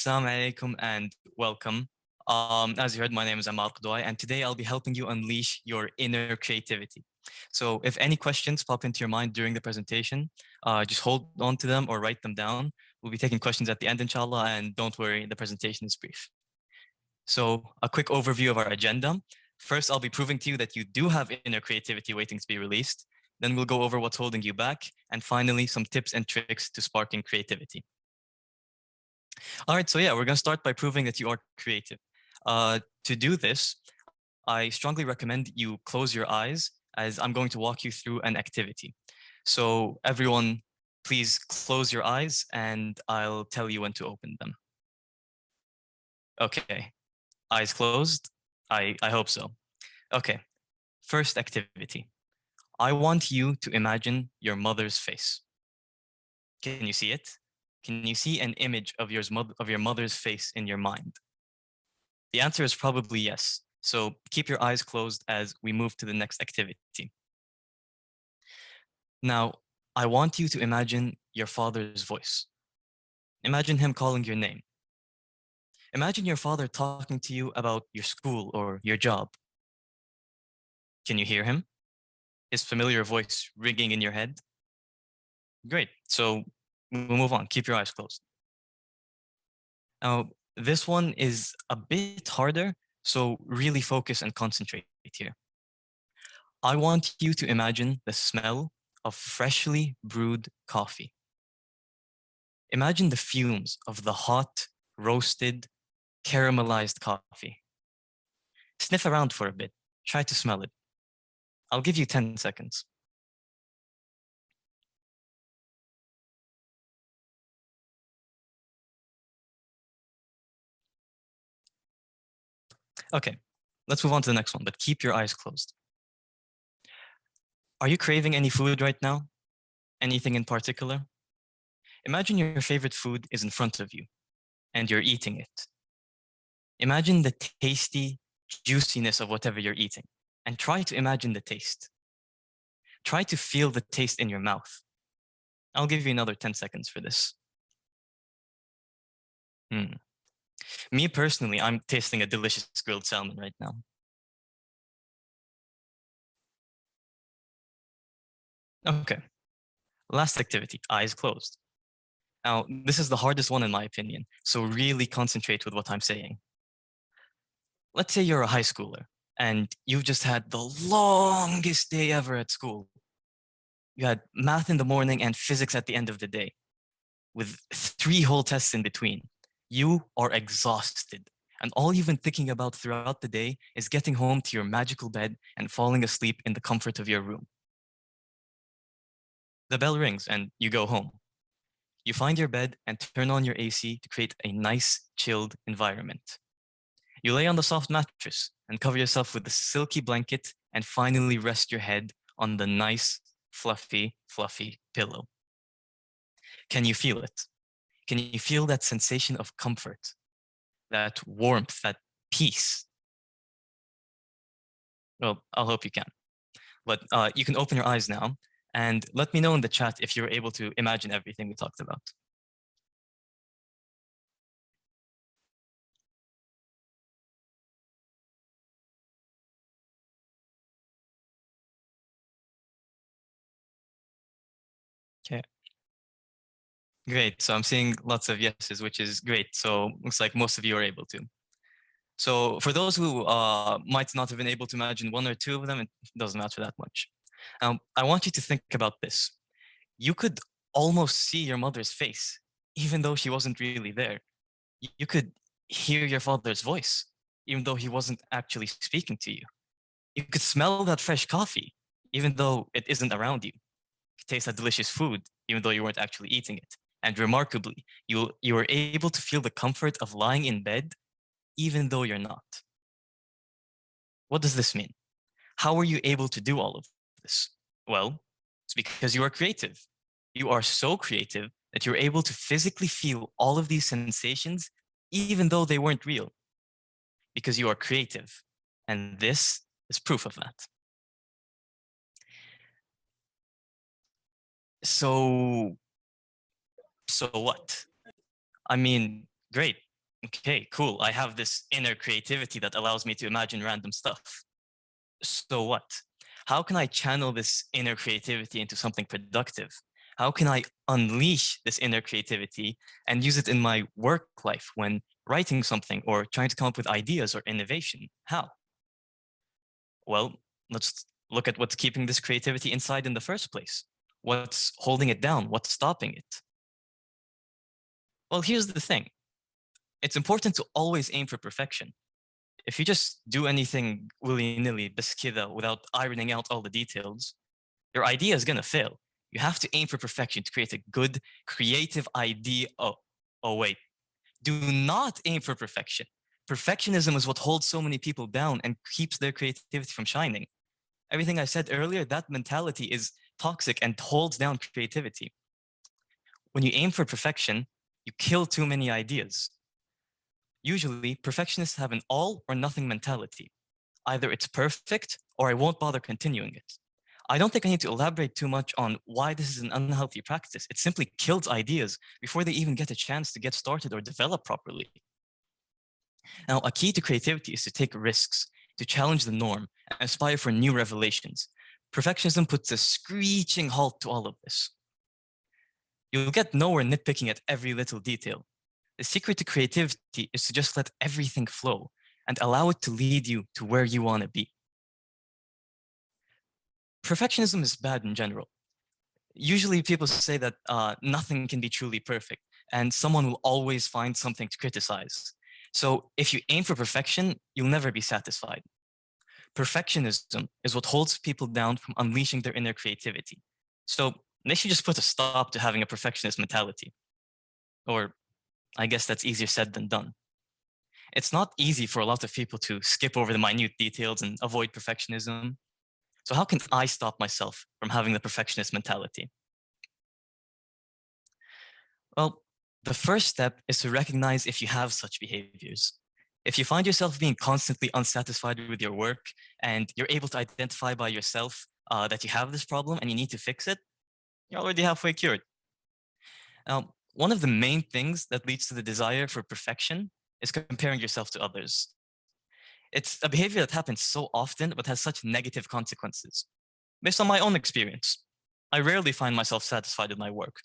Assalamu alaikum and welcome. As you heard, my name is Ammar, and today I'll be helping you unleash your inner creativity. So if any questions pop into your mind during the presentation, just hold on to them or write them down. We'll be taking questions at the end, inshallah, and don't worry, the presentation is brief. So a quick overview of our agenda. First, I'll be proving to you that you do have inner creativity waiting to be released. Then we'll go over what's holding you back. And finally, some tips and tricks to sparking creativity. All right, so yeah, we're going to start by proving that you are creative. To do this, I strongly recommend you close your eyes as I'm going to walk you through an activity. So everyone, please close your eyes and I'll tell you when to open them. Okay, eyes closed? I hope so. Okay, first activity. I want you to imagine your mother's face. Can you see it? Can you see an image of your mother's face in your mind? The answer is probably yes. So keep your eyes closed as we move to the next activity. Now, I want you to imagine your father's voice. Imagine him calling your name. Imagine your father talking to you about your school or your job. Can you hear him? His familiar voice ringing in your head? Great. So we'll move on. Keep your eyes closed. Now, this one is a bit harder, so really focus and concentrate here. I want you to imagine the smell of freshly brewed coffee. Imagine the fumes of the hot, roasted, caramelized coffee. Sniff around for a bit. Try to smell it. I'll give you 10 seconds. Okay, let's move on to the next one, but keep your eyes closed. Are you craving any food right now? Anything in particular? Imagine your favorite food is in front of you and you're eating it. Imagine the tasty juiciness of whatever you're eating and try to imagine the taste. Try to feel the taste in your mouth. I'll give you another 10 seconds for this. Me personally, I'm tasting a delicious grilled salmon right now. Okay, last activity, eyes closed. Now, this is the hardest one in my opinion, so really concentrate with what I'm saying. Let's say you're a high schooler and you've just had the longest day ever at school. You had math in the morning and physics at the end of the day, with 3 whole tests in between. You are exhausted, and all you've been thinking about throughout the day is getting home to your magical bed and falling asleep in the comfort of your room. The bell rings and you go home. You find your bed and turn on your AC to create a nice, chilled environment. You lay on the soft mattress and cover yourself with the silky blanket and finally rest your head on the nice, fluffy pillow. Can you feel it? Can you feel that sensation of comfort, that warmth, that peace? Well, I'll hope you can. But you can open your eyes now and let me know in the chat if you're able to imagine everything we talked about. Okay. Great. So I'm seeing lots of yeses, which is great. So looks like most of you are able to. So for those who might not have been able to imagine 1 or 2 of them, it doesn't matter that much. I want you to think about this. You could almost see your mother's face, even though she wasn't really there. You could hear your father's voice, even though he wasn't actually speaking to you. You could smell that fresh coffee, even though it isn't around you. You could taste that delicious food, even though you weren't actually eating it. And remarkably, you were able to feel the comfort of lying in bed, even though you're not. What does this mean? How are you able to do all of this? Well, it's because you are creative. You are so creative that you're able to physically feel all of these sensations, even though they weren't real, because you are creative. And this is proof of that. So what? I mean, great. Okay, cool. I have this inner creativity that allows me to imagine random stuff. So what? How can I channel this inner creativity into something productive? How can I unleash this inner creativity and use it in my work life when writing something or trying to come up with ideas or innovation? How? Well, let's look at what's keeping this creativity inside in the first place. What's holding it down? What's stopping it? Well, here's the thing. It's important to always aim for perfection. If you just do anything willy-nilly, بس كذا, without ironing out all the details, your idea is gonna fail. You have to aim for perfection to create a good, creative idea. Oh wait. Do not aim for perfection. Perfectionism is what holds so many people down and keeps their creativity from shining. Everything I said earlier, that mentality is toxic and holds down creativity. When you aim for perfection, you kill too many ideas. Usually, perfectionists have an all or nothing mentality. Either it's perfect or I won't bother continuing it. I don't think I need to elaborate too much on why this is an unhealthy practice. It simply kills ideas before they even get a chance to get started or develop properly. Now, a key to creativity is to take risks, to challenge the norm, and aspire for new revelations. Perfectionism puts a screeching halt to all of this. You'll get nowhere nitpicking at every little detail. The secret to creativity is to just let everything flow and allow it to lead you to where you want to be. Perfectionism is bad in general. Usually people say that nothing can be truly perfect and someone will always find something to criticize. So if you aim for perfection, you'll never be satisfied. Perfectionism is what holds people down from unleashing their inner creativity. So they should just put a stop to having a perfectionist mentality. Or I guess that's easier said than done. It's not easy for a lot of people to skip over the minute details and avoid perfectionism. So how can I stop myself from having the perfectionist mentality? Well, the first step is to recognize if you have such behaviors. If you find yourself being constantly unsatisfied with your work and you're able to identify by yourself that you have this problem and you need to fix it, you're already halfway cured. Now, one of the main things that leads to the desire for perfection is comparing yourself to others. It's a behavior that happens so often but has such negative consequences. Based on my own experience, I rarely find myself satisfied with my work.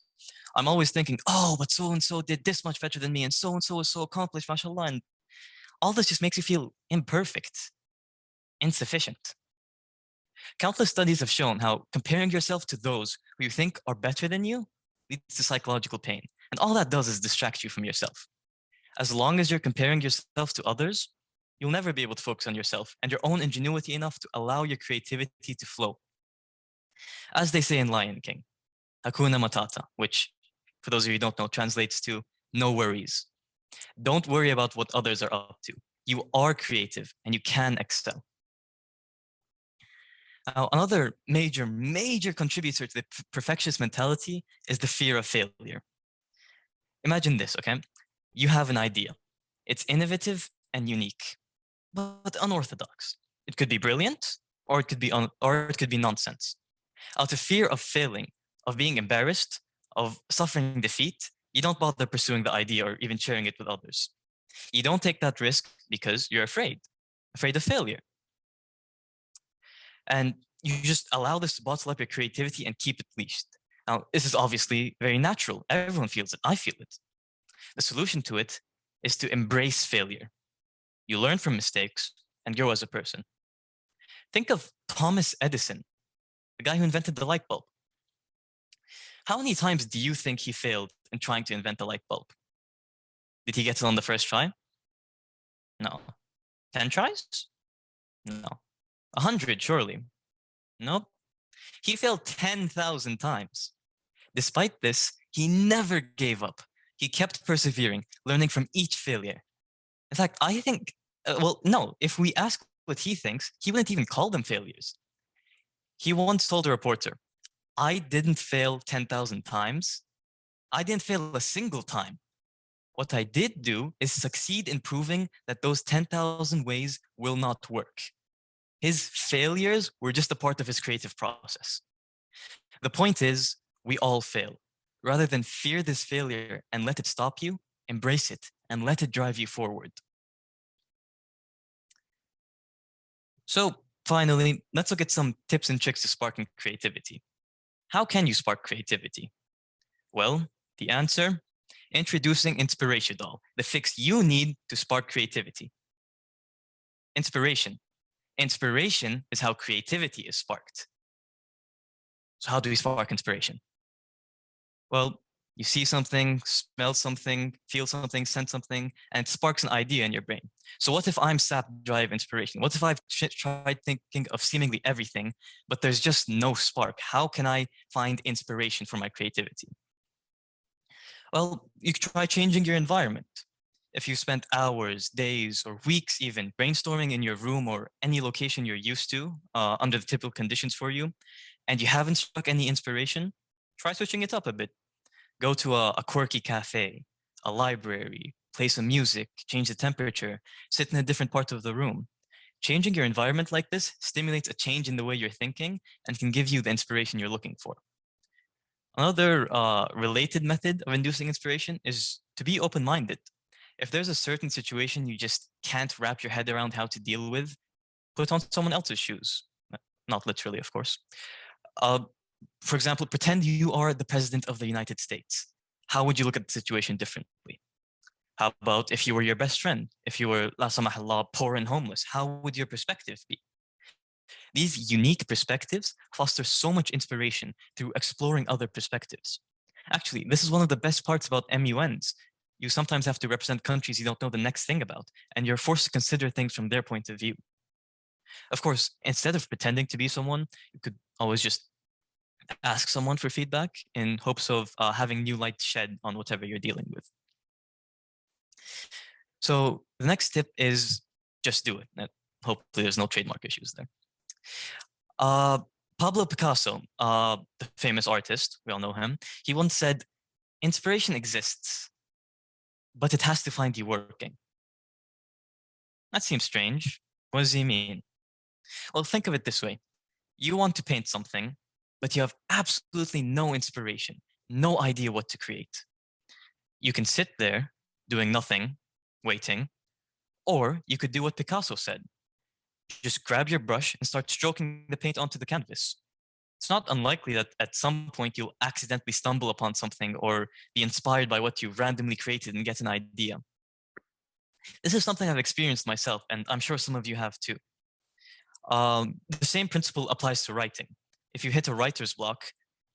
I'm always thinking, oh, but so and so did this much better than me, and so is so accomplished, mashallah. And all this just makes you feel imperfect, insufficient. Countless studies have shown how comparing yourself to those who you think are better than you leads to psychological pain. And all that does is distract you from yourself. As long as you're comparing yourself to others, you'll never be able to focus on yourself and your own ingenuity enough to allow your creativity to flow. As they say in Lion King, Hakuna Matata, which, for those of you who don't know, translates to no worries. Don't worry about what others are up to. You are creative and you can excel. Now, another major contributor to the perfectionist mentality is the fear of failure. Imagine this, okay? You have an idea. It's innovative and unique, but unorthodox. It could be brilliant, or it could be nonsense. Out of fear of failing, of being embarrassed, of suffering defeat, you don't bother pursuing the idea or even sharing it with others. You don't take that risk because you're afraid of failure. And you just allow this to bottle up your creativity and keep it leashed. Now, this is obviously very natural. Everyone feels it. I feel it. The solution to it is to embrace failure. You learn from mistakes and grow as a person. Think of Thomas Edison, the guy who invented the light bulb. How many times do you think he failed in trying to invent the light bulb? Did he get it on the first try? No. 10 tries? No. 100, surely. Nope. He failed 10,000 times. Despite this, he never gave up. He kept persevering, learning from each failure. In fact, I think, no, if we ask what he thinks, he wouldn't even call them failures. He once told a reporter, I didn't fail 10,000 times. I didn't fail a single time. What I did do is succeed in proving that those 10,000 ways will not work. His failures were just a part of his creative process. The point is, we all fail. Rather than fear this failure and let it stop you, embrace it and let it drive you forward. So finally, let's look at some tips and tricks to sparking creativity. How can you spark creativity? Well, the answer, introducing inspiration doll, the fix you need to spark creativity. Inspiration. Inspiration is how creativity is sparked. So how do we spark inspiration? Well, you see something, smell something, feel something, sense something, and it sparks an idea in your brain. So what if I'm sap drive inspiration? What if I've tried thinking of seemingly everything, but there's just no spark? How can I find inspiration for my creativity? Well, you could try changing your environment. If you spent hours, days, or weeks even brainstorming in your room or any location you're used to under the typical conditions for you, and you haven't struck any inspiration, try switching it up a bit. Go to a quirky cafe, a library, play some music, change the temperature, sit in a different part of the room. Changing your environment like this stimulates a change in the way you're thinking and can give you the inspiration you're looking for. Another related method of inducing inspiration is to be open-minded. If there's a certain situation you just can't wrap your head around how to deal with, put on someone else's shoes. Not literally, of course. Uh, for example, pretend you are the president of the United States. How would you look at the situation differently? How about if you were your best friend? If you were, la samahallah, poor and homeless, how would your perspective be? These unique perspectives foster so much inspiration through exploring other perspectives. Actually, this is one of the best parts about MUNs. You sometimes have to represent countries you don't know the next thing about, and you're forced to consider things from their point of view. Of course, instead of pretending to be someone, you could always just ask someone for feedback in hopes of having new light shed on whatever you're dealing with. So the next tip is just do it. Hopefully there's no trademark issues there. Pablo Picasso, the famous artist, we all know him, he once said, inspiration exists, but it has to find you working. That seems strange. What does he mean? Well, think of it this way. You want to paint something, but you have absolutely no inspiration, no idea what to create. You can sit there doing nothing, waiting, or you could do what Picasso said. Just grab your brush and start stroking the paint onto the canvas. It's not unlikely that at some point you'll accidentally stumble upon something or be inspired by what you randomly created and get an idea. This is something I've experienced myself, and I'm sure some of you have too. The same principle applies to writing. If you hit a writer's block,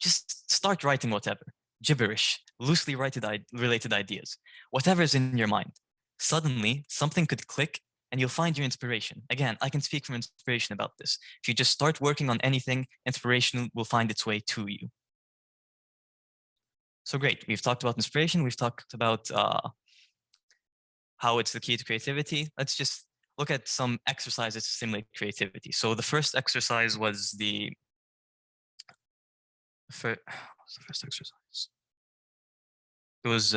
just start writing whatever, gibberish, loosely related ideas, whatever is in your mind. Suddenly, something could click and you'll find your inspiration. Again, I can speak from inspiration about this. If you just start working on anything, inspiration will find its way to you. So great, we've talked about inspiration, we've talked about how it's the key to creativity. Let's just look at some exercises to stimulate creativity. So the first exercise was what was the first exercise? It was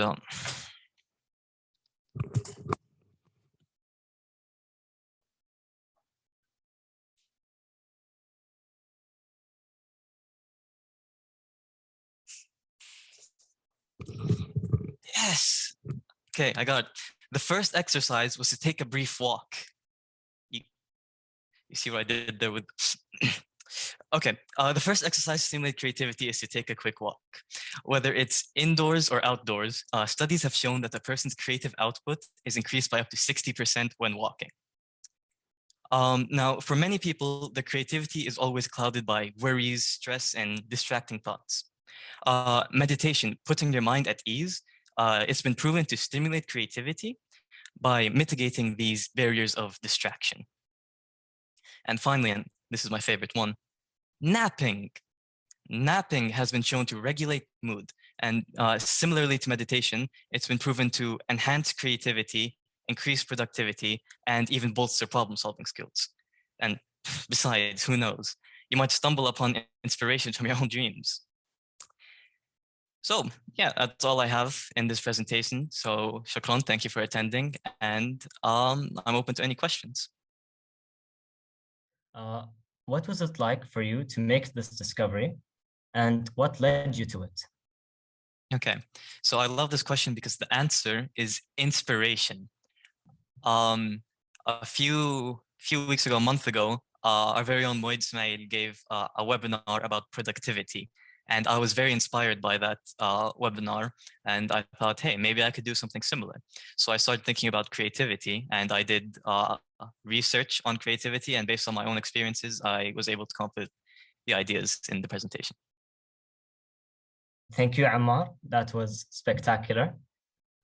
yes. Okay, I got it. The first exercise was to take a brief walk. You see what I did there with okay, the first exercise to stimulate creativity is to take a quick walk. Whether it's indoors or outdoors, studies have shown that a person's creative output is increased by up to 60% when walking. Now, for many people, the creativity is always clouded by worries, stress, and distracting thoughts. Meditation, putting your mind at ease, it's been proven to stimulate creativity by mitigating these barriers of distraction. And finally, and this is my favorite one, napping. Napping has been shown to regulate mood. And similarly to meditation, it's been proven to enhance creativity, increase productivity, and even bolster problem-solving skills. And besides, who knows? You might stumble upon inspiration from your own dreams. So yeah, that's all I have in this presentation. So Shukran, thank you for attending. And I'm open to any questions. What was it like for you to make this discovery, and what led you to it? Okay. So I love this question because the answer is inspiration. Um, a few weeks ago, a month ago, our very own Moid Smail gave a webinar about productivity. And I was very inspired by that webinar. And I thought, hey, maybe I could do something similar. So I started thinking about creativity and I did research on creativity. And based on my own experiences, I was able to come up with the ideas in the presentation. Thank you, Ammar. That was spectacular.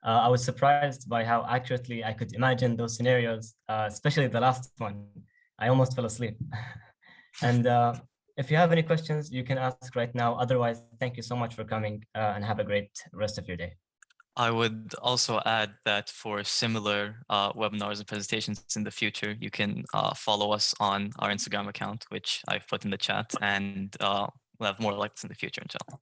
I was surprised by how accurately I could imagine those scenarios, especially the last one. I almost fell asleep. And if you have any questions, you can ask right now. Otherwise, thank you so much for coming and have a great rest of your day. I would also add that for similar webinars and presentations in the future, you can follow us on our Instagram account, which I've put in the chat, and we'll have more like this in the future, inshallah.